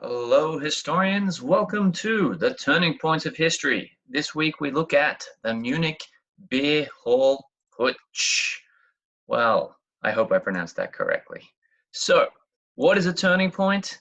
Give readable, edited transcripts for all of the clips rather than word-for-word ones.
Hello, historians. Welcome to the Turning Points of History. This week we look at the Munich Beer Hall Putsch. Well, I hope I pronounced that correctly. So, what is a turning point?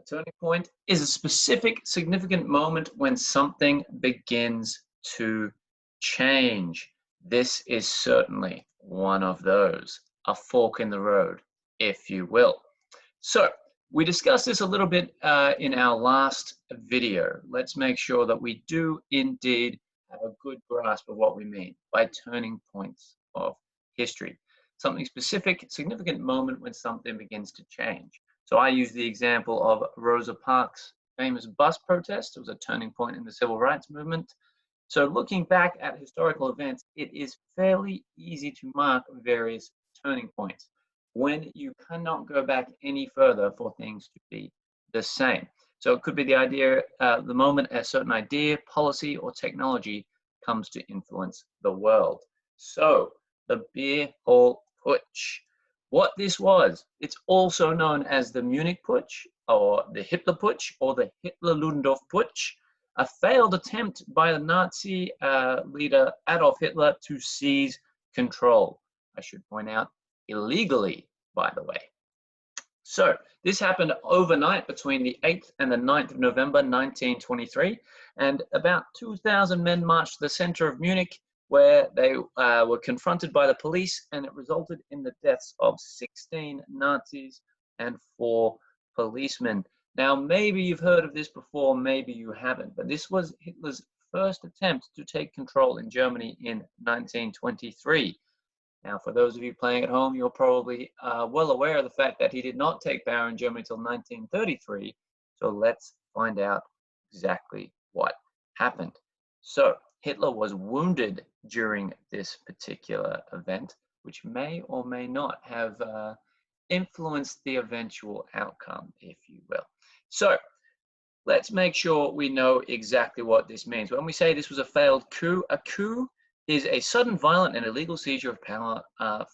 A turning point is a specific, significant moment when something begins to change. This is certainly one of those, a fork in the road, if you will. So, we discussed this a little bit in our last video. Let's make sure that we do indeed have a good grasp of what we mean by turning points of history. Something specific, significant moment when something begins to change. So I use the example of Rosa Parks' famous bus protest. It was a turning point in the civil rights movement. So looking back at historical events, it is fairly easy to mark various turning points when you cannot go back any further for things to be the same. So it could be the idea, the moment a certain idea, policy, or technology comes to influence the world. So the Beer Hall Putsch. What this was, it's also known as the Munich Putsch, or the Hitler Putsch, or the Hitler-Ludendorff Putsch, a failed attempt by the Nazi leader Adolf Hitler to seize control. I should point out, illegally, by the way. So this happened overnight between the 8th and the 9th of November 1923, and about 2,000 men marched to the center of Munich, where they were confronted by the police, and it resulted in the deaths of 16 Nazis and 4 policemen. Now, maybe you've heard of this before, maybe you haven't, but this was Hitler's first attempt to take control in Germany in 1923. Now, for those of you playing at home, you're probably well aware of the fact that he did not take power in Germany until 1933. So let's find out exactly what happened. So Hitler was wounded during this particular event, which may or may not have influenced the eventual outcome, if you will. So let's make sure we know exactly what this means. When we say this was a failed coup, a coup is a sudden, violent, and illegal seizure of power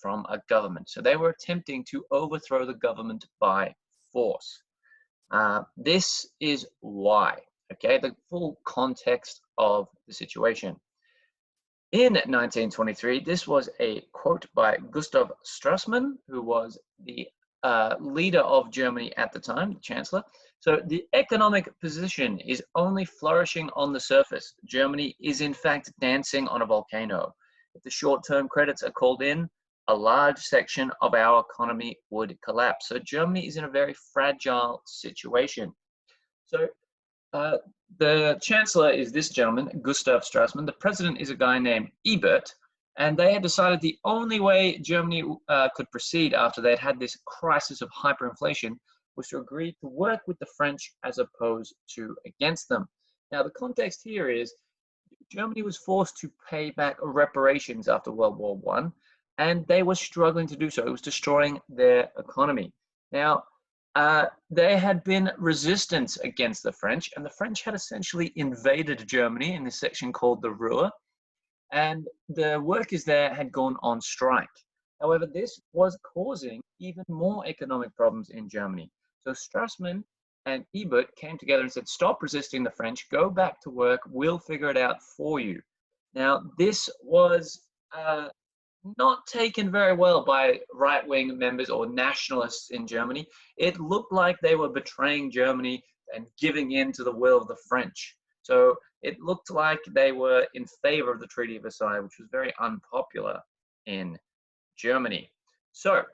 from a government. So they were attempting to overthrow the government by force. This is why, okay, the full context of the situation. In 1923, this was a quote by Gustav Strassmann, who was the leader of Germany at the time, the chancellor. So the economic position is only flourishing on the surface. Germany is in fact dancing on a volcano. If the short-term credits are called in, a large section of our economy would collapse. So Germany is in a very fragile situation. So the chancellor is this gentleman, Gustav Strassmann. The president is a guy named Ebert. And they had decided the only way Germany could proceed after they'd had this crisis of hyperinflation was to agree to work with the French as opposed to against them. Now, the context here is Germany was forced to pay back reparations after World War I, and they were struggling to do so. It was destroying their economy. Now, there had been resistance against the French, and the French had essentially invaded Germany in this section called the Ruhr, and the workers there had gone on strike. However, this was causing even more economic problems in Germany. So Strassmann and Ebert came together and said, stop resisting the French, go back to work, we'll figure it out for you. Now, this was not taken very well by right-wing members or nationalists in Germany. It looked like they were betraying Germany and giving in to the will of the French. So it looked like they were in favor of the Treaty of Versailles, which was very unpopular in Germany. So,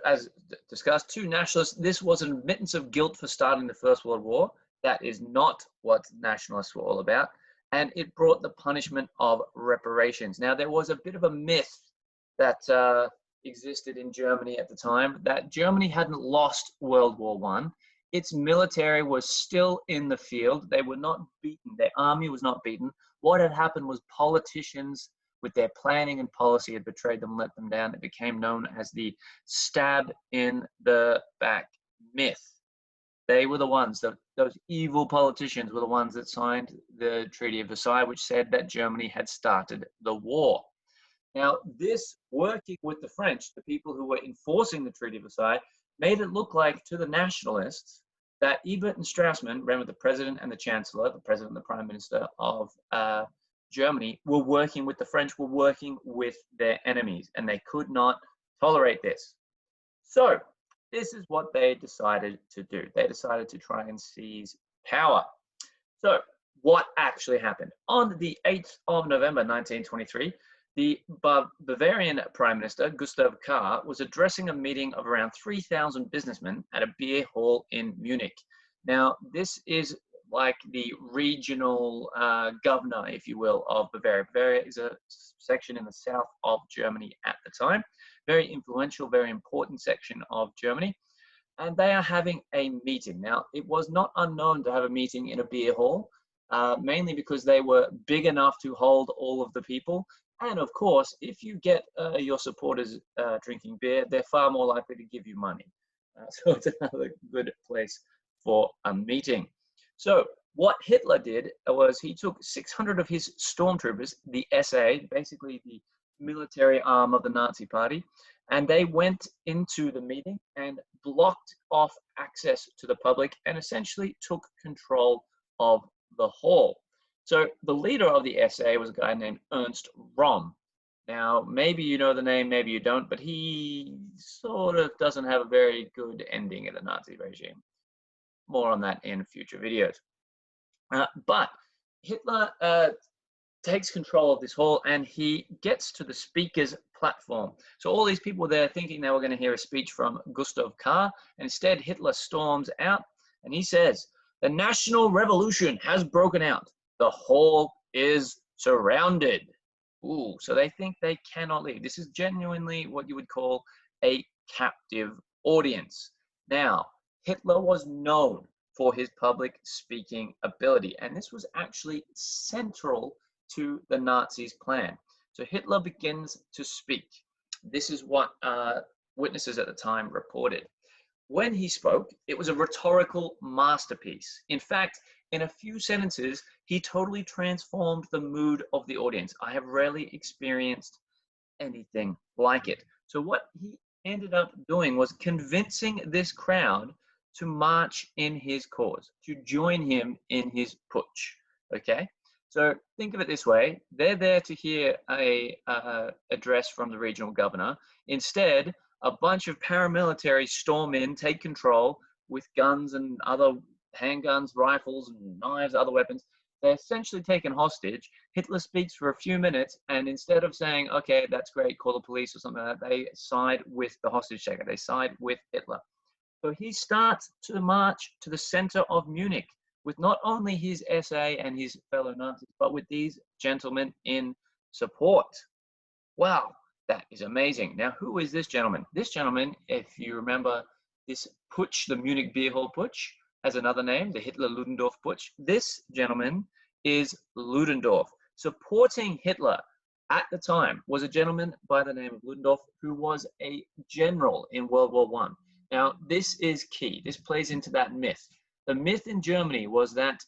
as discussed, to nationalists, this was an admittance of guilt for starting the First World War. That is not what nationalists were all about. And it brought the punishment of reparations. Now, there was a bit of a myth that existed in Germany at the time, that Germany hadn't lost World War I. Its military was still in the field. They were not beaten. Their army was not beaten. What had happened was politicians, with their planning and policy, had betrayed them, let them down. It became known as the stab in the back myth. They were the ones, those evil politicians were the ones that signed the Treaty of Versailles, which said that Germany had started the war. Now, this working with the French, the people who were enforcing the Treaty of Versailles, made it look like to the nationalists that Ebert and Strassmann, remember the president and the chancellor, the president and the prime minister of Germany, were working with the French, were working with their enemies, and they could not tolerate this. So this is what they decided to do. They decided to try and seize power. So what actually happened? On the 8th of November 1923, the Bavarian Prime Minister, Gustav Kahr, was addressing a meeting of around 3,000 businessmen at a beer hall in Munich. Now, this is like the regional governor, if you will, of Bavaria. Bavaria is a section in the south of Germany at the time. Very influential, very important section of Germany. And they are having a meeting. Now, it was not unknown to have a meeting in a beer hall, mainly because they were big enough to hold all of the people. And of course, if you get your supporters drinking beer, they're far more likely to give you money. So it's another good place for a meeting. So what Hitler did was he took 600 of his stormtroopers, the SA, basically the military arm of the Nazi Party, and they went into the meeting and blocked off access to the public and essentially took control of the hall. So the leader of the SA was a guy named Ernst Röhm. Now, maybe you know the name, maybe you don't, but he sort of doesn't have a very good ending in the Nazi regime. More on that in future videos. But Hitler takes control of this hall and he gets to the speaker's platform. So all these people were there thinking they were going to hear a speech from Gustav Kahr, and instead Hitler storms out and he says, "The national revolution has broken out. The hall is surrounded." Ooh, so they think they cannot leave. This is genuinely what you would call a captive audience. Now, Hitler was known for his public speaking ability, and this was actually central to the Nazis' plan. So Hitler begins to speak. This is what witnesses at the time reported. When he spoke, it was a rhetorical masterpiece. In fact, in a few sentences, he totally transformed the mood of the audience. I have rarely experienced anything like it. So what he ended up doing was convincing this crowd to march in his cause, to join him in his putsch, okay? So think of it this way, they're there to hear a address from the regional governor. Instead, a bunch of paramilitary storm in, take control with guns and other handguns, rifles, and knives, other weapons. They're essentially taken hostage. Hitler speaks for a few minutes, and instead of saying, okay, that's great, call the police or something like that, they side with the hostage taker. They side with Hitler. So he starts to march to the center of Munich with not only his SA and his fellow Nazis, but with these gentlemen in support. Wow, that is amazing. Now, who is this gentleman? This gentleman, if you remember this Putsch, the Munich beer hall Putsch, has another name, the Hitler-Ludendorff Putsch. This gentleman is Ludendorff. Supporting Hitler at the time was a gentleman by the name of Ludendorff, who was a general in World War I. Now, this is key. This plays into that myth. The myth in Germany was that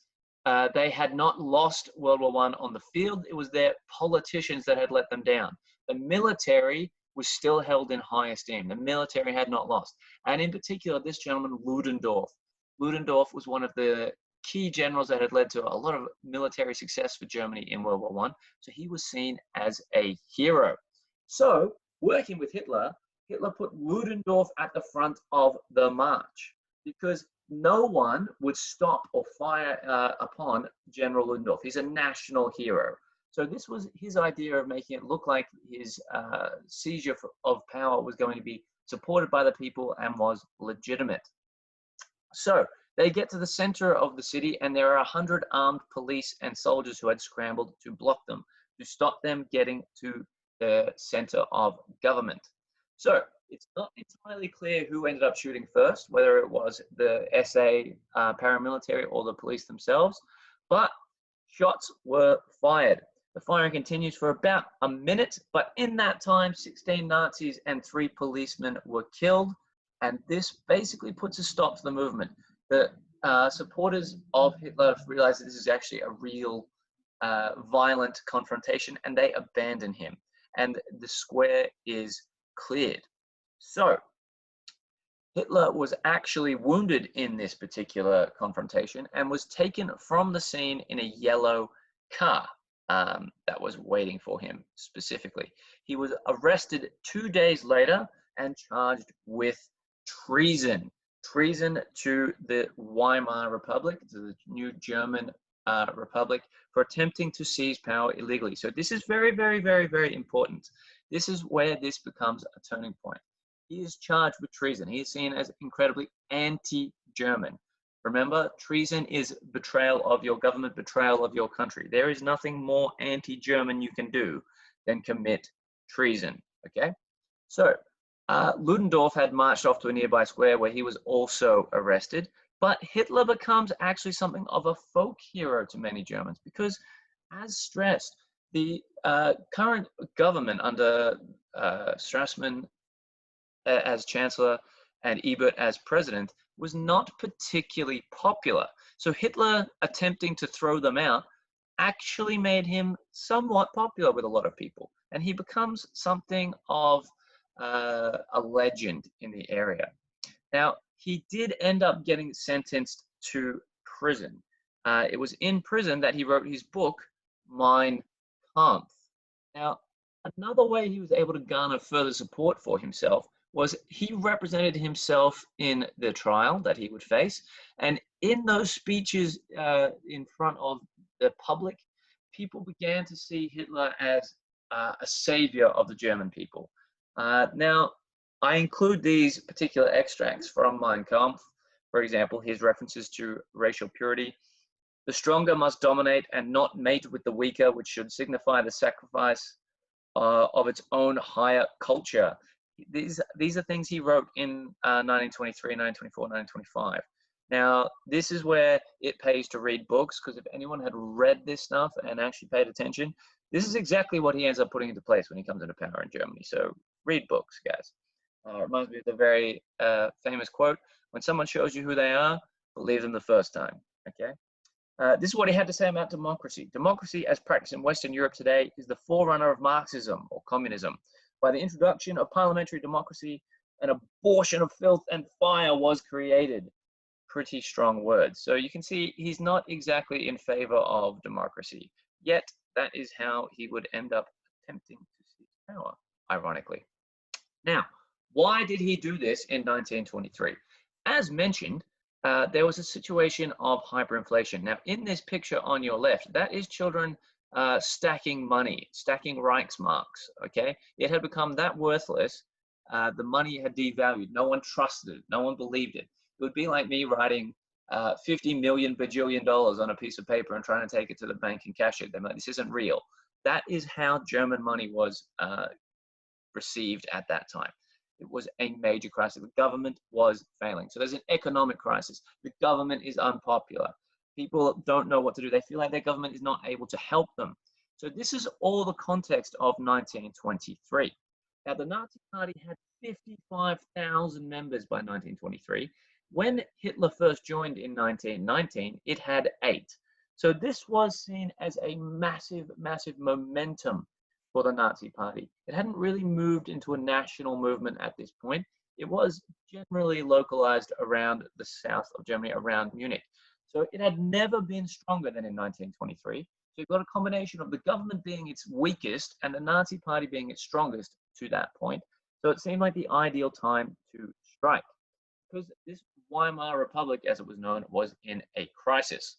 they had not lost World War I on the field. It was their politicians that had let them down. The military was still held in high esteem. The military had not lost. And in particular, this gentleman, Ludendorff. Ludendorff was one of the key generals that had led to a lot of military success for Germany in World War I. So he was seen as a hero. So, working with Hitler, Hitler put Ludendorff at the front of the march because no one would stop or fire upon General Ludendorff. He's a national hero. So this was his idea of making it look like his seizure of power was going to be supported by the people and was legitimate. So they get to the center of the city and there are 100 armed police and soldiers who had scrambled to block them, to stop them getting to the center of government. So it's not entirely clear who ended up shooting first, whether it was the SA paramilitary or the police themselves, but shots were fired. The firing continues for about a minute, but in that time, 16 Nazis and 3 policemen were killed, and this basically puts a stop to the movement. The supporters of Hitler realized that this is actually a real violent confrontation, and they abandon him, and the square is cleared. So Hitler was actually wounded in this particular confrontation and was taken from the scene in a yellow car that was waiting for him specifically. He was arrested 2 days later and charged with treason. Treason to the Weimar Republic, to the new German Republic, for attempting to seize power illegally. So this is very, very, very, very important. This is where this becomes a turning point. He is charged with treason. He is seen as incredibly anti-German. Remember, treason is betrayal of your government, betrayal of your country. There is nothing more anti-German you can do than commit treason, okay? So, Ludendorff had marched off to a nearby square where he was also arrested, but Hitler becomes actually something of a folk hero to many Germans because, as stressed, the current government under Strassmann as chancellor and Ebert as president was not particularly popular. So Hitler attempting to throw them out actually made him somewhat popular with a lot of people. And he becomes something of a legend in the area. Now, he did end up getting sentenced to prison. It was in prison that he wrote his book, Mein Kampf. Now, another way he was able to garner further support for himself was he represented himself in the trial that he would face. And in those speeches in front of the public, people began to see Hitler as a savior of the German people. Now, I include these particular extracts from Mein Kampf, for example, his references to racial purity. The stronger must dominate and not mate with the weaker, which should signify the sacrifice of its own higher culture. These are things he wrote in 1923, 1924, 1925. Now, this is where it pays to read books, because if anyone had read this stuff and actually paid attention, this is exactly what he ends up putting into place when he comes into power in Germany. So read books, guys. Reminds me of the very famous quote, when someone shows you who they are, believe them the first time, okay? This is what he had to say about democracy. Democracy, as practiced in Western Europe today, is the forerunner of Marxism or communism. By the introduction of parliamentary democracy, an abortion of filth and fire was created. Pretty strong words. So you can see he's not exactly in favor of democracy, yet that is how he would end up attempting to seize power, ironically. Now, why did he do this in 1923? As mentioned, there was a situation of hyperinflation. Now, in this picture on your left, that is children stacking money, stacking Reichsmarks, okay? It had become that worthless, the money had devalued. No one trusted it, no one believed it. It would be like me writing 50 million bajillion dollars on a piece of paper and trying to take it to the bank and cash it. They're like, this isn't real. That is how German money was received at that time. It was a major crisis. The government was failing. So there's an economic crisis. The government is unpopular. People don't know what to do. They feel like their government is not able to help them. So this is all the context of 1923. Now, the Nazi Party had 55,000 members by 1923. When Hitler first joined in 1919, it had 8. So this was seen as a massive, massive momentum for the Nazi Party. It hadn't really moved into a national movement at this point. It was generally localized around the south of Germany, around Munich. So it had never been stronger than in 1923. So you've got a combination of the government being its weakest and the Nazi Party being its strongest to that point. So it seemed like the ideal time to strike, because this Weimar Republic, as it was known, was in a crisis.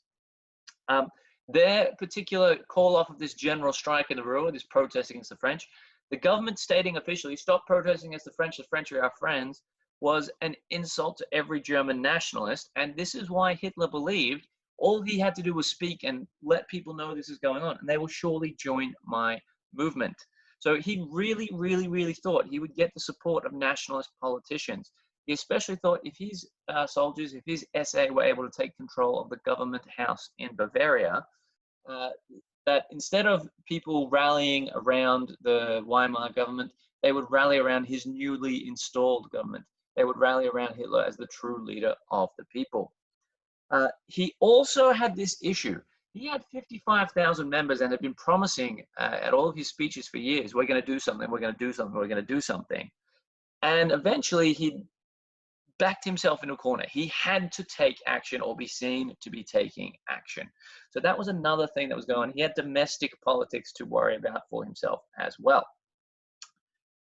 Their particular call off of this general strike in the Ruhr, this protest against the French, the government stating officially, stop protesting against the French are our friends, was an insult to every German nationalist. And this is why Hitler believed all he had to do was speak and let people know this is going on, and they will surely join my movement. So he really, really, really thought he would get the support of nationalist politicians. He especially thought if his soldiers, if his SA were able to take control of the government house in Bavaria, that instead of people rallying around the Weimar government, they would rally around his newly installed government. They would rally around Hitler as the true leader of the people. He also had this issue. He had 55,000 members and had been promising at all of his speeches for years, we're going to do something, we're going to do something, we're going to do something. And eventually he backed himself into a corner. He had to take action or be seen to be taking action. So that was another thing that was going on. He had domestic politics to worry about for himself as well.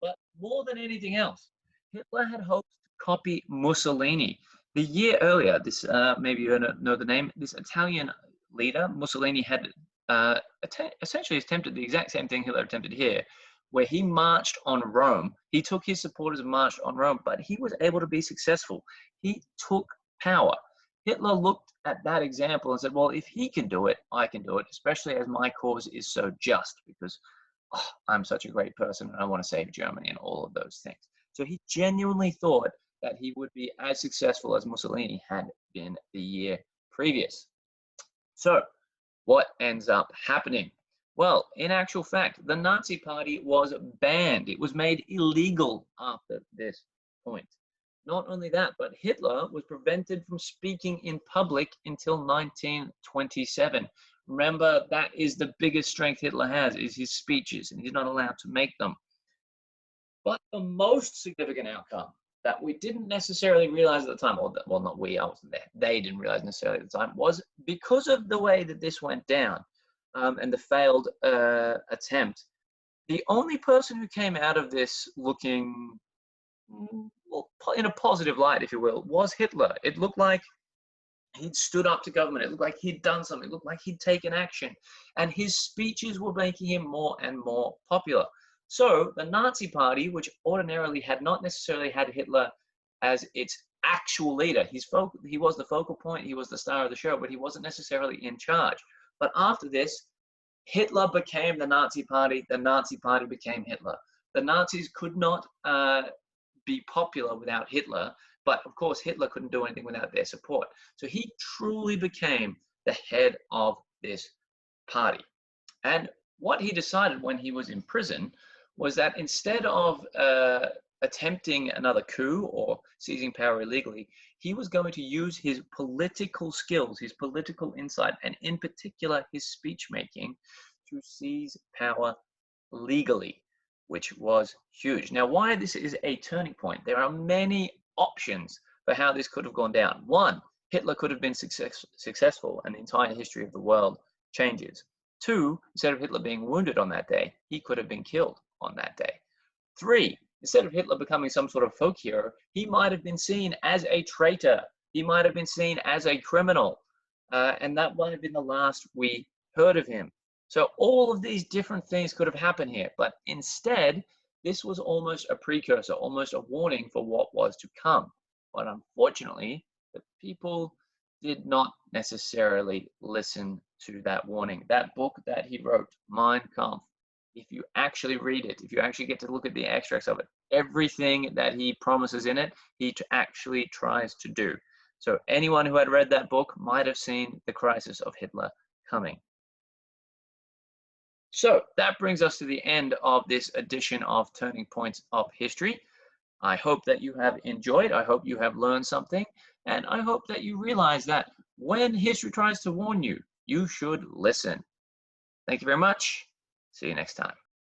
But more than anything else, Hitler had hoped to copy Mussolini. The year earlier, this maybe you know the name, this Italian leader, Mussolini, had essentially attempted the exact same thing Hitler attempted here, where he marched on Rome. He took his supporters and marched on Rome, but he was able to be successful. He took power. Hitler looked at that example and said, well, if he can do it, I can do it, especially as my cause is so just, because I'm such a great person and I want to save Germany and all of those things. So he genuinely thought that he would be as successful as Mussolini had been the year previous. So what ends up happening? Well, in actual fact, the Nazi Party was banned. It was made illegal after this point. Not only that, but Hitler was prevented from speaking in public until 1927. Remember, that is the biggest strength Hitler has, is his speeches, and he's not allowed to make them. But the most significant outcome that we didn't necessarily realize at the time, or well, not we, I wasn't there, they didn't realize necessarily at the time, was because of the way that this went down and the failed attempt, the only person who came out of this looking well, in a positive light, if you will, was Hitler. It looked like he'd stood up to government. It looked like he'd done something. It looked like he'd taken action. And his speeches were making him more and more popular. So the Nazi Party, which ordinarily had not necessarily had Hitler as its actual leader, he was the focal point, he was the star of the show, but he wasn't necessarily in charge. But after this, Hitler became the Nazi Party became Hitler. The Nazis could not be popular without Hitler, but of course Hitler couldn't do anything without their support. So he truly became the head of this party. And what he decided when he was in prison was that instead of attempting another coup or seizing power illegally, he was going to use his political skills, his political insight, and in particular his speech making to seize power legally, which was huge. Now, why this is a turning point? There are many options for how this could have gone down. One, Hitler could have been successful and the entire history of the world changes. Two, instead of Hitler being wounded on that day, he could have been killed on that day. Three, instead of Hitler becoming some sort of folk hero, he might have been seen as a traitor. He might have been seen as a criminal. And that might have been the last we heard of him. So all of these different things could have happened here, but instead, this was almost a precursor, almost a warning for what was to come. But unfortunately, the people did not necessarily listen to that warning. That book that he wrote, Mein Kampf, if you actually read it, if you actually get to look at the extracts of it, everything that he promises in it, he actually tries to do. So anyone who had read that book might have seen the crisis of Hitler coming. So that brings us to the end of this edition of Turning Points of History. I hope that you have enjoyed. I hope you have learned something. And I hope that you realize that when history tries to warn you, you should listen. Thank you very much. See you next time.